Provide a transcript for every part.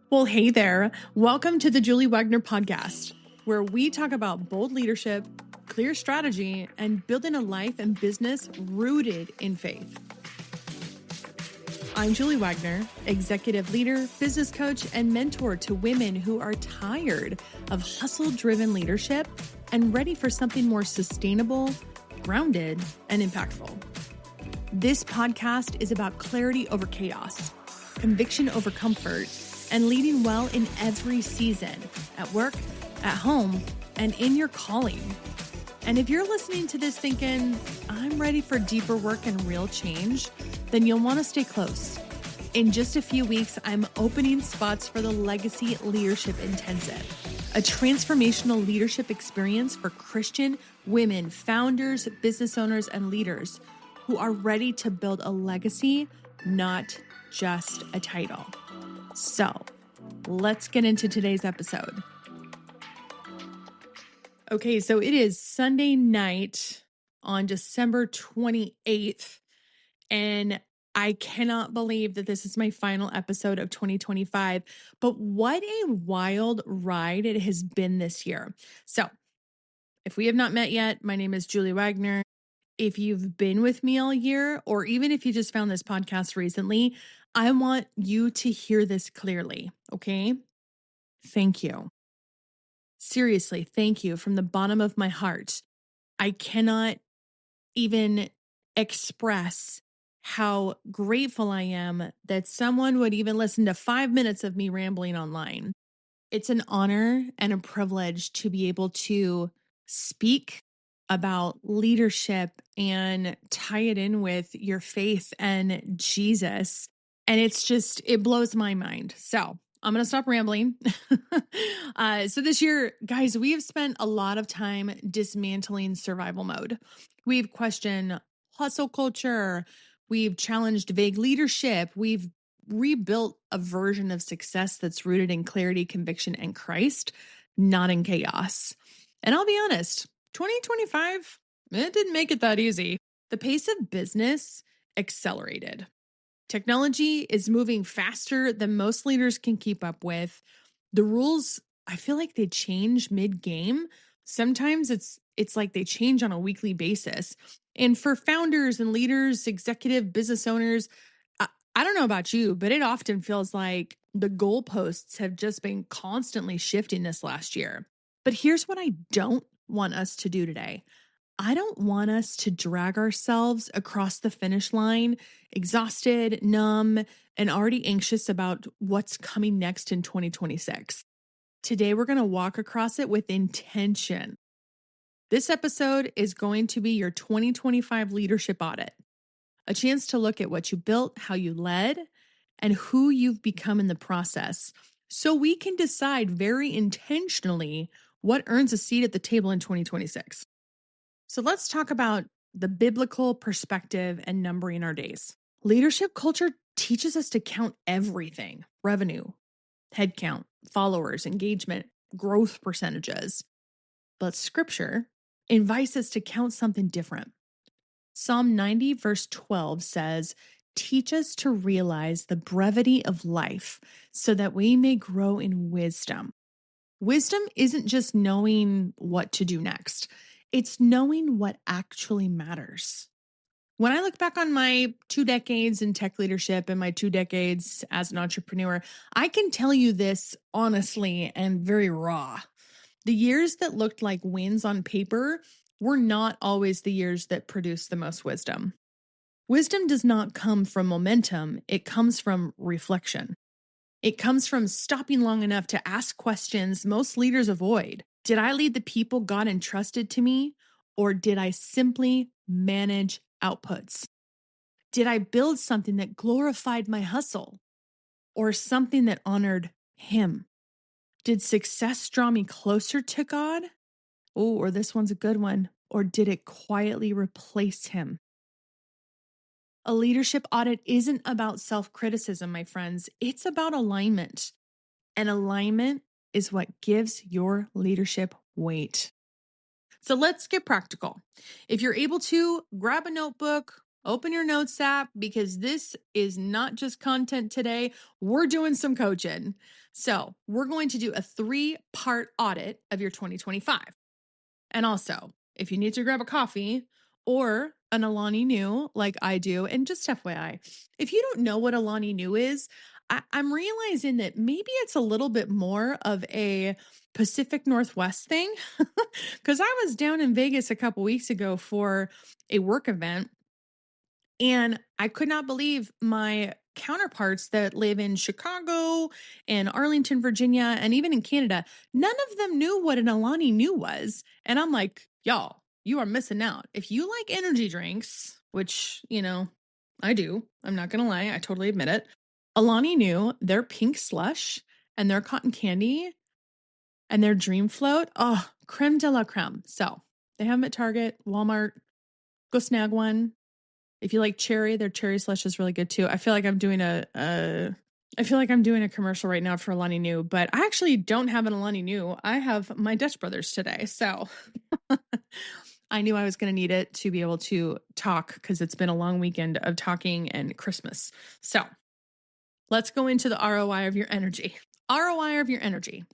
Well, hey there. Welcome to the Julie Wagner podcast, where we talk about bold leadership, clear strategy, and building a life and business rooted in faith. I'm Julie Wagner, executive leader, business coach, and mentor to women who are tired of hustle-driven leadership and ready for something more sustainable, grounded, and impactful. This podcast is about clarity over chaos, conviction over comfort, and leading well in every season, at work, at home, and in your calling. And if you're listening to this thinking, I'm ready for deeper work and real change, then you'll want to stay close. In just a few weeks, I'm opening spots for the Legacy Leadership Intensive, a transformational leadership experience for Christian women, founders, business owners, and leaders who are ready to build a legacy, not just a title. So let's get into today's episode. Okay, so it is Sunday night on December 28th, and I cannot believe that this is my final episode of 2025, but what a wild ride it has been this year. So if we have not met yet, my name is Julie Wagner. If you've been with me all year, or even if you just found this podcast recently, I want you to hear this clearly, okay? Thank you. Seriously, thank you from the bottom of my heart. I cannot even express how grateful I am that someone would even listen to 5 minutes of me rambling online. It's an honor and a privilege to be able to speak about leadership and tie it in with your faith and Jesus. And it blows my mind. So I'm going to stop rambling. So this year, guys, we have spent a lot of time dismantling survival mode. We've questioned hustle culture. We've challenged vague leadership. We've rebuilt a version of success that's rooted in clarity, conviction, and Christ, not in chaos. And I'll be honest, 2025, it didn't make it that easy. The pace of business accelerated. Technology is moving faster than most leaders can keep up with. The rules, I feel like they change mid-game. Sometimes it's like they change on a weekly basis. And for founders and leaders, executive business owners, I don't know about you, but it often feels like the goalposts have just been constantly shifting this last year. But here's what I don't want us to do today. I don't want us to drag ourselves across the finish line, exhausted, numb, and already anxious about what's coming next in 2026. Today, we're going to walk across it with intention. This episode is going to be your 2025 leadership audit, a chance to look at what you built, how you led, and who you've become in the process, so we can decide very intentionally what earns a seat at the table in 2026. So let's talk about the biblical perspective and numbering our days. Leadership culture teaches us to count everything: revenue, headcount, followers, engagement, growth percentages. But scripture invites us to count something different. Psalm 90 verse 12 says, "Teach us to realize the brevity of life so that we may grow in wisdom." Wisdom isn't just knowing what to do next. It's knowing what actually matters. When I look back on my 2 decades in tech leadership and my 2 decades as an entrepreneur, I can tell you this honestly and very raw. The years that looked like wins on paper were not always the years that produced the most wisdom. Wisdom does not come from momentum. It comes from reflection. It comes from stopping long enough to ask questions most leaders avoid. Did I lead the people God entrusted to me, or did I simply manage outputs? Did I build something that glorified my hustle, or something that honored Him? Did success draw me closer to God? Oh, or this one's a good one. Or did it quietly replace Him? A leadership audit isn't about self-criticism, my friends. It's about alignment. And alignment is what gives your leadership weight. So let's get practical. If you're able to, grab a notebook, open your notes app because this is not just content today. We're doing some coaching. So we're going to do a 3-part audit of your 2025. And also, if you need to grab a coffee or an Alani Nu like I do, and just FYI, if you don't know what Alani Nu is, I'm realizing that maybe it's a little bit more of a Pacific Northwest thing. Because I was down in Vegas a couple weeks ago for a work event, and I could not believe my counterparts that live in Chicago and Arlington, Virginia, and even in Canada, none of them knew what an Alani Nu was. And I'm like, y'all, you are missing out. If you like energy drinks, which, I do, I'm not going to lie, I totally admit it. Alani Nu, their pink slush and their cotton candy and their dream float, oh, creme de la creme. So they have them at Target, Walmart. Go snag one. If you like cherry, their cherry slush is really good too. I feel like I'm doing a commercial right now for Alani Nu, but I actually don't have an Alani Nu. I have my Dutch Brothers today. So I knew I was going to need it to be able to talk because it's been a long weekend of talking and Christmas. So let's go into the ROI of your energy. ROI of your energy.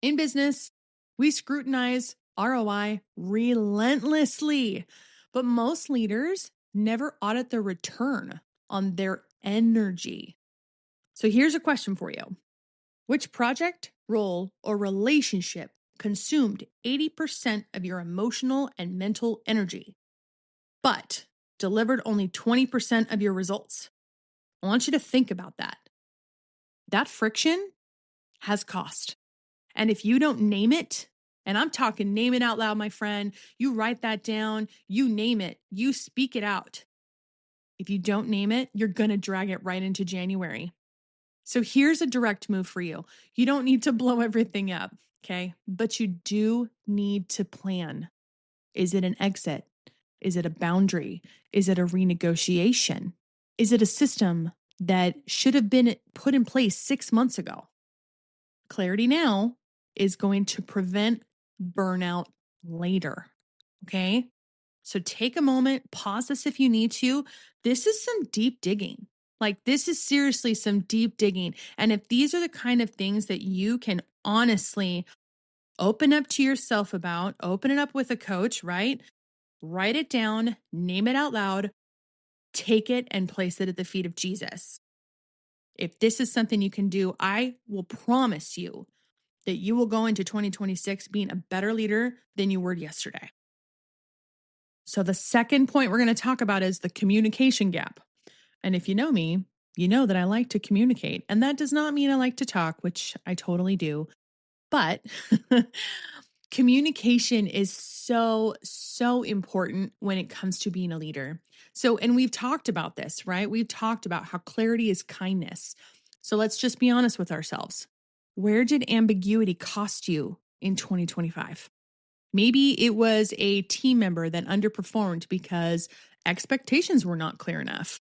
In business, we scrutinize ROI relentlessly, but most leaders never audit the return on their energy. So here's a question for you. Which project, role, or relationship consumed 80% of your emotional and mental energy, but delivered only 20% of your results? I want you to think about that. That friction has cost. And if you don't name it, and I'm talking name it out loud, my friend, you write that down, you name it, you speak it out. If you don't name it, you're going to drag it right into January. So here's a direct move for you. You don't need to blow everything up, okay? But you do need to plan. Is it an exit? Is it a boundary? Is it a renegotiation? Is it a system that should have been put in place 6 months ago? Clarity now is going to prevent burnout later, okay? So take a moment, pause this if you need to. This is some deep digging. Like, this is seriously some deep digging. And if these are the kind of things that you can honestly open up to yourself about, open it up with a coach, right? Write it down, name it out loud, take it and place it at the feet of Jesus. If this is something you can do, I will promise you that you will go into 2026 being a better leader than you were yesterday. So the second point we're going to talk about is the communication gap. And if you know me, you know that I like to communicate. And that does not mean I like to talk, which I totally do. But communication is so, so important when it comes to being a leader. So, and we've talked about this, right? We've talked about how clarity is kindness. So let's just be honest with ourselves. Where did ambiguity cost you in 2025? Maybe it was a team member that underperformed because expectations were not clear enough.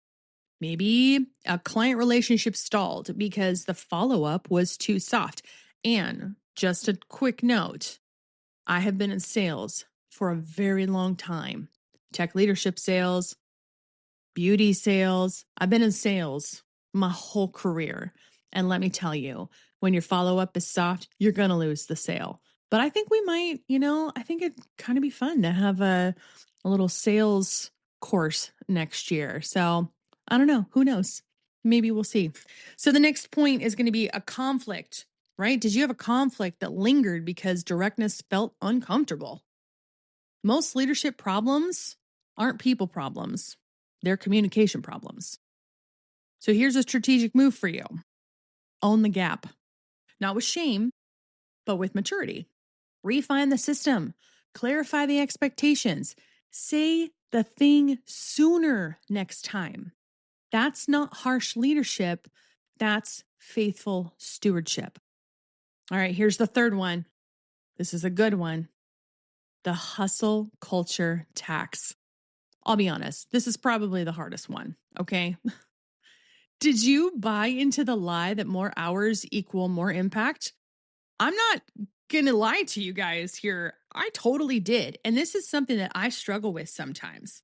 Maybe a client relationship stalled because the follow-up was too soft. And just a quick note, I have been in sales for a very long time. Tech leadership sales, beauty sales. I've been in sales my whole career. And let me tell you, when your follow-up is soft, you're going to lose the sale. But I think we might, I think it'd kind of be fun to have a little sales course next year. So I don't know. Who knows? Maybe we'll see. So the next point is going to be a conflict, right? Did you have a conflict that lingered because directness felt uncomfortable? Most leadership problems aren't people problems. They're communication problems. So here's a strategic move for you. Own the gap. Not with shame, but with maturity. Refine the system. Clarify the expectations. Say the thing sooner next time. That's not harsh leadership. That's faithful stewardship. All right, here's the third one. This is a good one. The hustle culture tax. I'll be honest, this is probably the hardest one, okay? Did you buy into the lie that more hours equal more impact? I'm not going to lie to you guys here. I totally did. And this is something that I struggle with sometimes.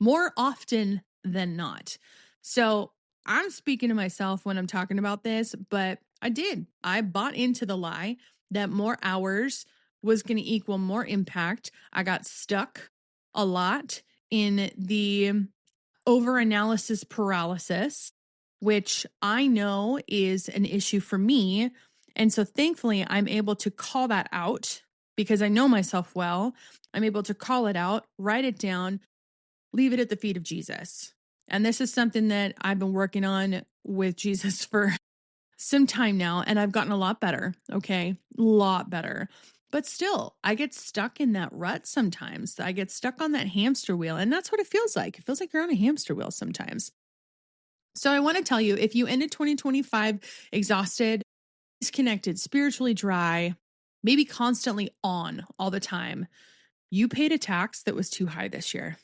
more often than not. So I'm speaking to myself when I'm talking about this, but I did. I bought into the lie that more hours was going to equal more impact. I got stuck a lot in the overanalysis paralysis, which I know is an issue for me. And so thankfully, I'm able to call that out because I know myself well. I'm able to call it out, write it down, leave it at the feet of Jesus. And this is something that I've been working on with Jesus for some time now, and I've gotten a lot better. Okay. A lot better. But still, I get stuck in that rut sometimes. I get stuck on that hamster wheel, and that's what it feels like. It feels like you're on a hamster wheel sometimes. So I want to tell you, if you ended 2025 exhausted, disconnected, spiritually dry, maybe constantly on all the time, you paid a tax that was too high this year.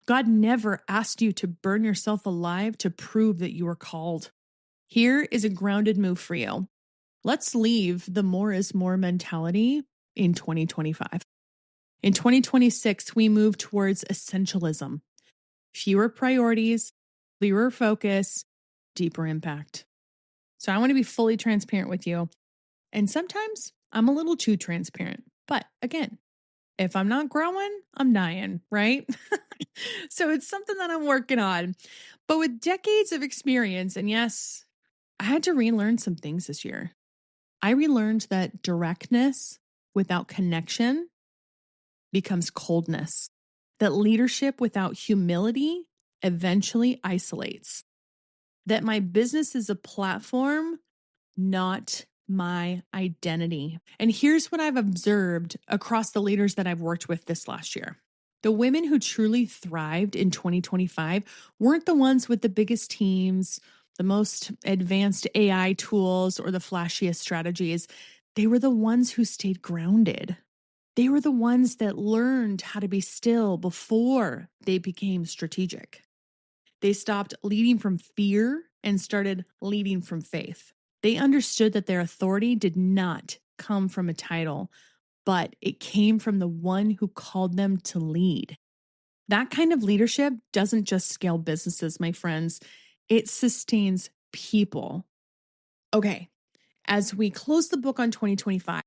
God never asked you to burn yourself alive to prove that you were called. Here is a grounded move for you. Let's leave the more is more mentality in 2025. In 2026, we move towards essentialism, fewer priorities, clearer focus, deeper impact. So I want to be fully transparent with you. And sometimes I'm a little too transparent. But again, if I'm not growing, I'm dying, right? So it's something that I'm working on. But with decades of experience, and yes, I had to relearn some things this year. I relearned that directness without connection becomes coldness, that leadership without humility eventually isolates, that my business is a platform, not my identity. And here's what I've observed across the leaders that I've worked with this last year. The women who truly thrived in 2025 weren't the ones with the biggest teams, the most advanced AI tools, or the flashiest strategies. They were the ones who stayed grounded. They were the ones that learned how to be still before they became strategic. They stopped leading from fear and started leading from faith. They understood that their authority did not come from a title, but it came from the one who called them to lead. That kind of leadership doesn't just scale businesses, my friends, it sustains people. Okay, as we close the book on 2025,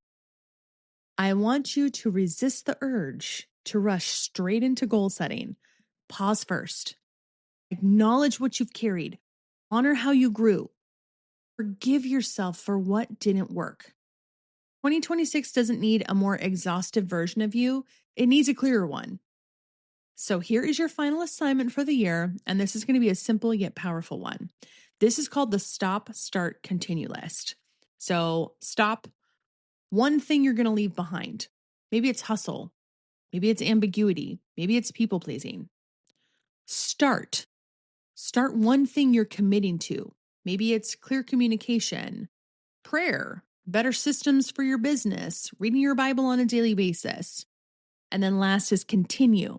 I want you to resist the urge to rush straight into goal setting. Pause first. Acknowledge what you've carried. Honor how you grew. Forgive yourself for what didn't work. 2026 doesn't need a more exhaustive version of you, it needs a clearer one. So here is your final assignment for the year, and this is going to be a simple yet powerful one. This is called the Stop, Start, Continue list. So stop one thing you're going to leave behind. Maybe it's hustle. Maybe it's ambiguity. Maybe it's people pleasing. Start one thing you're committing to. Maybe it's clear communication, prayer, better systems for your business, reading your Bible on a daily basis. And then last is continue.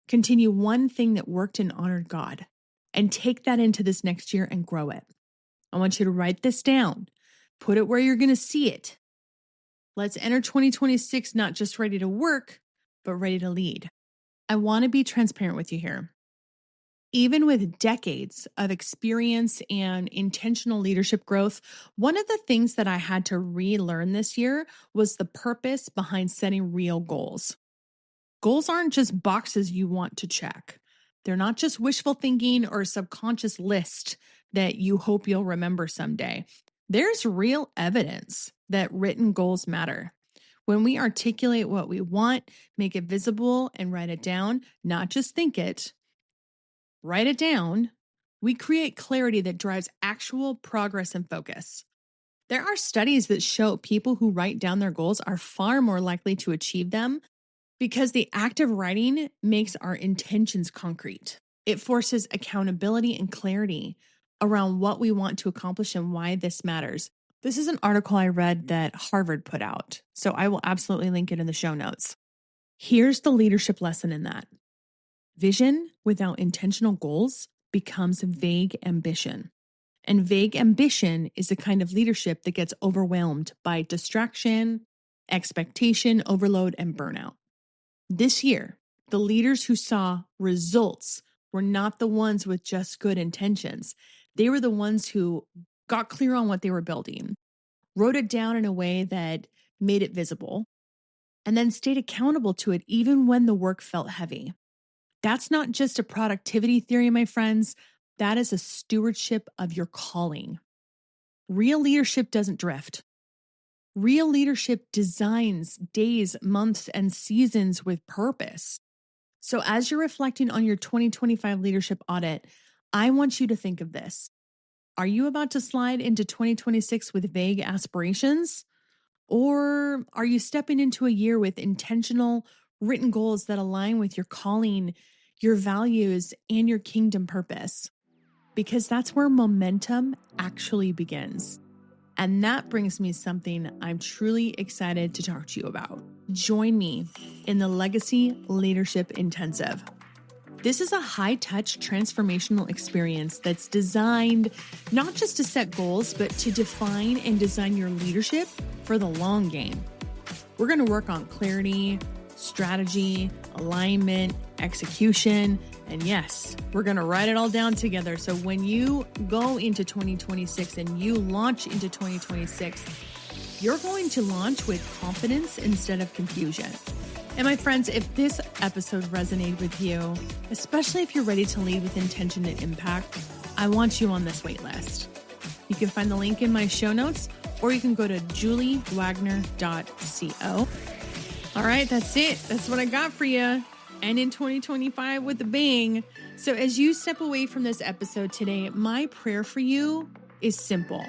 Continue one thing that worked and honored God, and take that into this next year and grow it. I want you to write this down, put it where you're going to see it. Let's enter 2026 not just ready to work, but ready to lead. I want to be transparent with you here. Even with decades of experience and intentional leadership growth, one of the things that I had to relearn this year was the purpose behind setting real goals. Goals aren't just boxes you want to check. They're not just wishful thinking or a subconscious list that you hope you'll remember someday. There's real evidence that written goals matter. When we articulate what we want, make it visible, and write it down, not just think it, write it down, we create clarity that drives actual progress and focus. There are studies that show people who write down their goals are far more likely to achieve them because the act of writing makes our intentions concrete. It forces accountability and clarity around what we want to accomplish and why this matters. This is an article I read that Harvard put out, so I will absolutely link it in the show notes. Here's the leadership lesson in that. Vision without intentional goals becomes vague ambition. And vague ambition is the kind of leadership that gets overwhelmed by distraction, expectation, overload, and burnout. This year, the leaders who saw results were not the ones with just good intentions. They were the ones who got clear on what they were building, wrote it down in a way that made it visible, and then stayed accountable to it even when the work felt heavy. That's not just a productivity theory, my friends. That is a stewardship of your calling. Real leadership doesn't drift. Real leadership designs days, months, and seasons with purpose. So as you're reflecting on your 2025 leadership audit, I want you to think of this. Are you about to slide into 2026 with vague aspirations? Or are you stepping into a year with intentional, written goals that align with your calling, your values, and your kingdom purpose? Because that's where momentum actually begins. And that brings me something I'm truly excited to talk to you about. Join me in the Legacy Leadership Intensive. This is a high-touch transformational experience that's designed not just to set goals, but to define and design your leadership for the long game. We're going to work on clarity, strategy, alignment, execution, and yes, we're going to write it all down together. So when you go into 2026 and you launch into 2026, you're going to launch with confidence instead of confusion. And my friends, if this episode resonated with you, especially if you're ready to lead with intention and impact, I want you on this wait list. You can find the link in my show notes, or you can go to juliewagner.co. All right, that's it. That's what I got for you. And in 2025 with a bang. So as you step away from this episode today, my prayer for you is simple.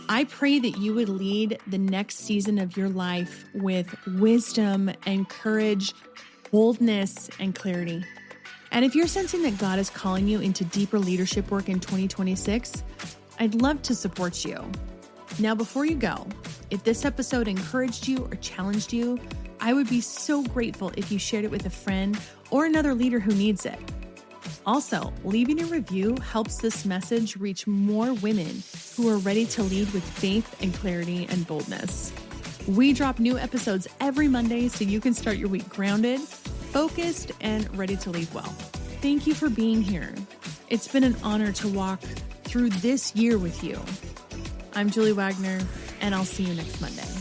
I pray that you would lead the next season of your life with wisdom and courage, boldness and clarity. And if you're sensing that God is calling you into deeper leadership work in 2026, I'd love to support you. Now, before you go, if this episode encouraged you or challenged you, I would be so grateful if you shared it with a friend or another leader who needs it. Also, leaving a review helps this message reach more women who are ready to lead with faith and clarity and boldness. We drop new episodes every Monday so you can start your week grounded, focused, and ready to lead well. Thank you for being here. It's been an honor to walk through this year with you. I'm Julie Wagner, and I'll see you next Monday.